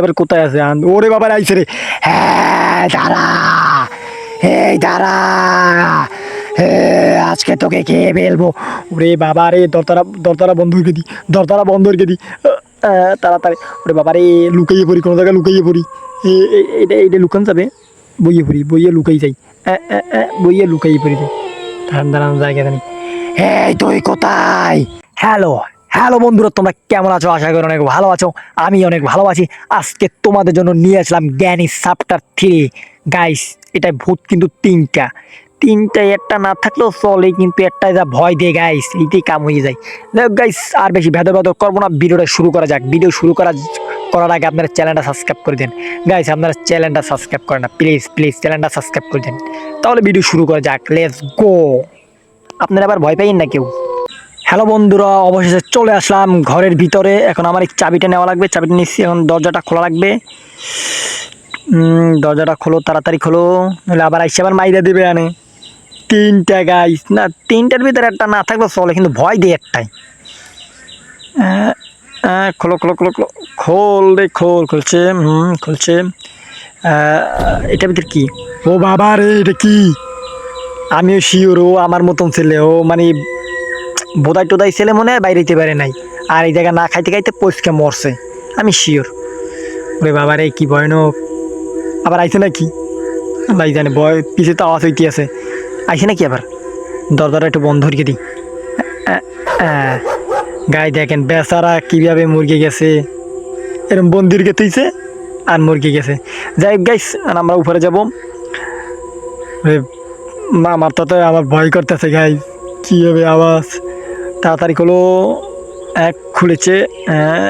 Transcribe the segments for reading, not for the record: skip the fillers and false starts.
এবার কোথায় আছে ওরে বাবার আইছে রে। হ্যাঁ দাঁড়া, এই দাঁড়া, আজকে তোকে কে ফেলবো। ওরে বাবা রে, দরতারা দরতারা বন্ধুকে দি, দরতারা বন্ধুকে দি, তাড়াতাড়ি। ওরে বাবা রে, লুকাইয়ে পড়ি, কোনো জায়গায় লুকাইয়ে পড়ি। এটা এটা লুকান যাবে, বইয়ে পড়ি, বইয়ে লুকাই যাই, বইয়ে লুকাইয়ে পড়ি যাই, দাঁড়ানো জায়গা জানি। এই তুই কোথায়? হ্যালো হ্যালো বন্ধুরা, তোমরা কেমন আছো? আশা করি অনেক ভালো আছো। আমি অনেক ভালো আছি। আজকে তোমাদের জন্য নিয়ে আসলাম জ্ঞানী চ্যাপ্টার 3। গাইস, এটা ভূত কিন্তু তিনটায় একটা না থাকলেও চলে, কিন্তু একটাই যা ভয় দিয়ে গাইস, এইটাই কাম হয়ে যায়। গাইস, আর বেশি ভেদ করবো না, ভিডিওটা শুরু করা যাক। ভিডিও শুরু করার আগে আপনারা চ্যানেলটা সাবস্ক্রাইব করে দেন। গাইস, আপনারা চ্যানেলটা সাবস্ক্রাইব করেন না, প্লিজ প্লিজ চ্যানেলটা সাবস্ক্রাইব করে দেন। তাহলে ভিডিও শুরু করা যাক, লেটস গো। আপনারা আবার ভয় পাইন না কেউ? হ্যালো বন্ধুরা, অবশেষে চলে আসলাম ঘরের ভিতরে। এখন আমার এই চাবিটা নেওয়া লাগবে, চাবিটা নিচ্ছি। এখন দরজাটা খোলা লাগবে। দরজাটা খোলো, তাড়াতাড়ি খোলো, নাহলে আবার আইসে আবার মাইরা দেবে। আনে তিনটা গাইস, না তিনটার ভিতরে একটা না থাকলে চলে, কিন্তু ভয় দিয়ে একটাই। খোলো খোলো খোলো খোলো, খোল রে খোল, খুলছে, খুলছে। এটার ভিতরে কি? ও বাবা রে, এটা কি? আমিও শিওর ও আমার মতন ছেলে, ও মানে বোধাই টোদাই ছেলে মনে হয়, বাইরে পারে নাই। আর এই জায়গা না খাইতে খাইতে পচকে মরছে, আমি শিওর। ওরে বাবা রে, কি ভয়ানক। আবার আইছে নাকি? আল্লাহ জানে, ভয় পিছিয়ে তো আওয়াজ হইতে আছে। আইছে নাকি আবার? দরজাটা একটু বন্ধ রেখে দিই। গায়ে দেখেন বেচারা কিভাবে মুরগি গেছে, এরকম বন্দির তুইছে আর মুরগি গেছে। যাই হোক গাইস, আমরা উপরে যাবো। আমার তো আমার ভয় করতেছে গাইস, কি হবে আওয়াজ। তাড়াতাড়ি খোলো। খুলেছে।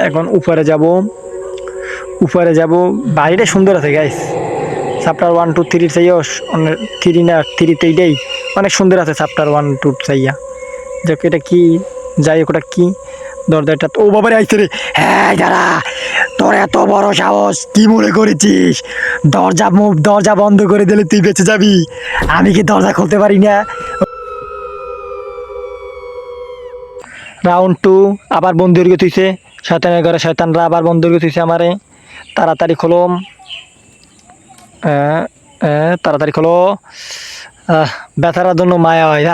এখন উপরে যাব, উপরে যাব। বাড়িটা সুন্দর আছে গাইস। চ্যাপ্টার 1 2 3 চাইয়া, 3 না 3 তো এইটাই অনেক সুন্দর আছে। চ্যাপ্টার 1 2 চাইয়া যাক, এটা কি? যাই হোক, ওটা কি? দরজাটা ও বাবারে আইছে রে। হ্যাঁ দাঁড়া, তোর এত বড় সাহস, কি মনে করেছিস দরজা বন্ধ করে দিলে তুই বেঁচে যাবি? আমি কি দরজা খুলতে পারি না? রাউন্ড 2 আবার বন্ধুর তুইছে। শয়তানের ঘরে শয়তানরা আবার বন্ধুর তুইছে আমারে। তাড়াতাড়ি খোলম, তাড়াতাড়ি খোলো। ব্যথার জন্য মায়া হয়।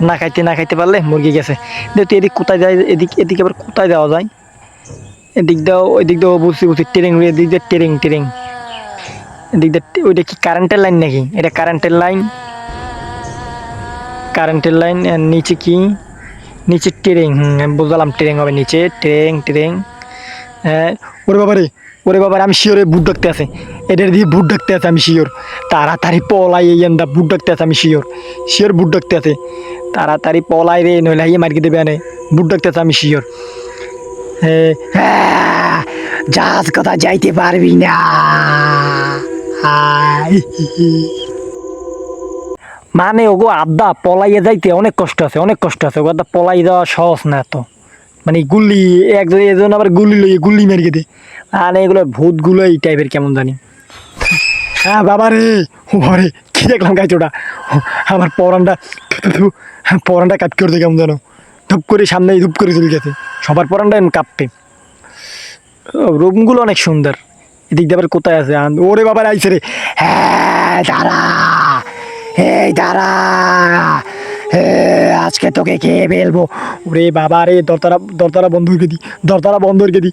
না খাইতে না খাইতে পারলে মুরগি গেছে। যেহেতু এদিক কোথায় যায়, এদিকে আবার কোথায় যাওয়া যায়? এদিক দাও, ওই দিক দাও, বুঝছি বুঝছি। ট্রেনিং, এদিক দিয়ে ট্রেনিং, এদিক দিয়ে। ওইটা কি কারেন্টের লাইন নাকি? এটা কারেন্টের লাইন, কারেন্টের লাইন। নিচে কি? নিচে ট্রেনিং, বুঝলাম ট্রেনিং হবে নিচে। ট্রেনিং। হ্যাঁ। ওরে বাবারে, ওরে বাবারে, আমি শিওরে ভূত ডাকতে আছে। এদের দিয়ে ভূত ডাকতে আছে, আমি শিওর। তাড়াতাড়ি পলাই, এই এন্দা ভূত ডাকতে আছে, আমি শিওর ভূত ডাকতে আছে। তাড়াতাড়ি পলাই রে, নইলে হাইয়ে মার্কে দেবে। আনে ভূত ডাকতে আছে, আমি শিওর। জাহাজ কথা যাইতে পারবি না। মানে ওগো আদা পলাইয়ে যাইতে অনেক কষ্ট আছে, অনেক কষ্ট আছে। ওগো আদা পলাই যাওয়া সহজ না এত। মানে গুলি এজন আবার গুলি লইয়ে গুলি মেরে দে। মানে এগুলো ভূতগুলো এই টাইপের কেমন জানি। হ্যাঁ বাবা রে, ওরে কি দেখলাম গাছ ওটা। আমার পরানটা কাট করতে কেমন জানো, ধূপ করে সামনে ধূপ করে চলে গেছে। সবার পরানটা কাঁপতে। রুমগুলো অনেক সুন্দর। এদিক দিয়ে আবার কোথায় আছে? ওরে বাবার আইছে রে। হ্যাঁ দাঁড়া, এই দাঁড়া, আজকে তোকে কে ফেলবো। ওরে বাবা রে, দরতারা বন্ধুকে দি, দরতারা বন্ধুকে দি,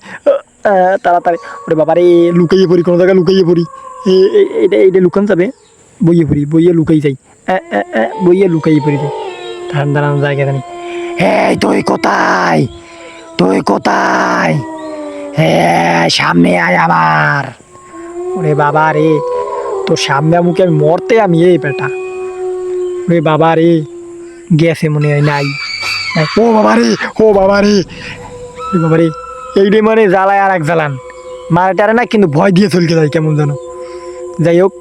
তাড়াতাড়ি। ওরে বাবা রে, লুকাইয়ে পড়ি, কোনো জায়গায় লুকাইয়ে পড়ি। এইটা লুকান যাবে, বইয়ে পড়ি, বইয়ে লুকাই যাই, বইয়ে লুকাইয়ে পড়ি যাই, দাঁড়ানো জায়গা জানি। এই তুই কোথায়? তুই কোথায়? হ্যাঁ, সামনে আয় আমার। ওরে বাবা রে, তোর সামনে মুখে আমি মরতে, আমি এই বেটা। ওরে বাবা রে, গেছে মনে হয়, নাই। ও বাবা রে, ও বাবা রে, বাবা রে, এইটা মানে জ্বালায় আর এক জ্বালান। মারাটারে না, কিন্তু ভয় দিয়ে চলকে যায় কেমন যেন। যাই হোক,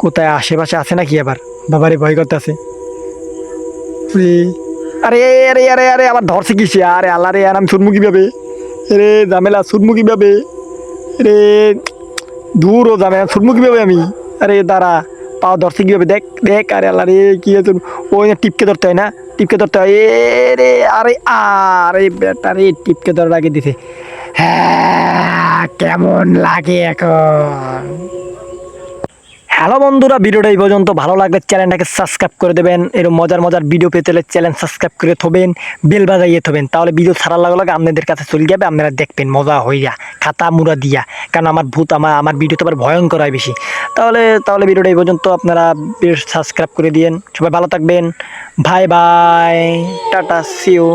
কোথায় আশেপাশে আছে নাকি আবার? বাবারে ভয় করতে আছে। আরে আরে আরে আরে, আবার ধরছে কিসে? আরে আল্লাহ রে, আর আমি শুনবো কিভাবে? রে ঝামেলা, শুনবো কিভাবে? রে দূর ও ঝামেলা, শুনবো কিভাবে আমি? আরে দাঁড়া, পাও ধরছে কিভাবে? দেখ দেখ, আরে আল্লাহ রে, কি আছে? ওই টিপকে ধরতে হয় না, টিপকে ধরতে হয়। এ রে, আরে আরে বেটা রে, টিপকে ধরার আগে দিছে। হ্যাঁ, কেমন লাগে এখন? হ্যালো বন্ধুরা, ভিডিওটা এই পর্যন্ত ভালো লাগলে চ্যানেলটাকে সাবস্ক্রাইব করে দেবেন। এরকম মজার মজার ভিডিও পেতে হলে চ্যানেল সাবস্ক্রাইব করে থবেন, বেল বাজাইয়ে থবেন, তাহলে ভিডিও ছাড়ার লাগে লাগে আপনাদের কাছে চলে যাবে, আপনারা দেখবেন মজা হইয়া খাতা মুড়া দিয়া। কারণ আমার ভূত আমার ভিডিও তো আবার ভয়ঙ্কর হয় বেশি। তাহলে তাহলে ভিডিওটা এই পর্যন্ত, আপনারা সাবস্ক্রাইব করে দিয়েন। সবাই ভালো থাকবেন। Bye bye, tata, see you.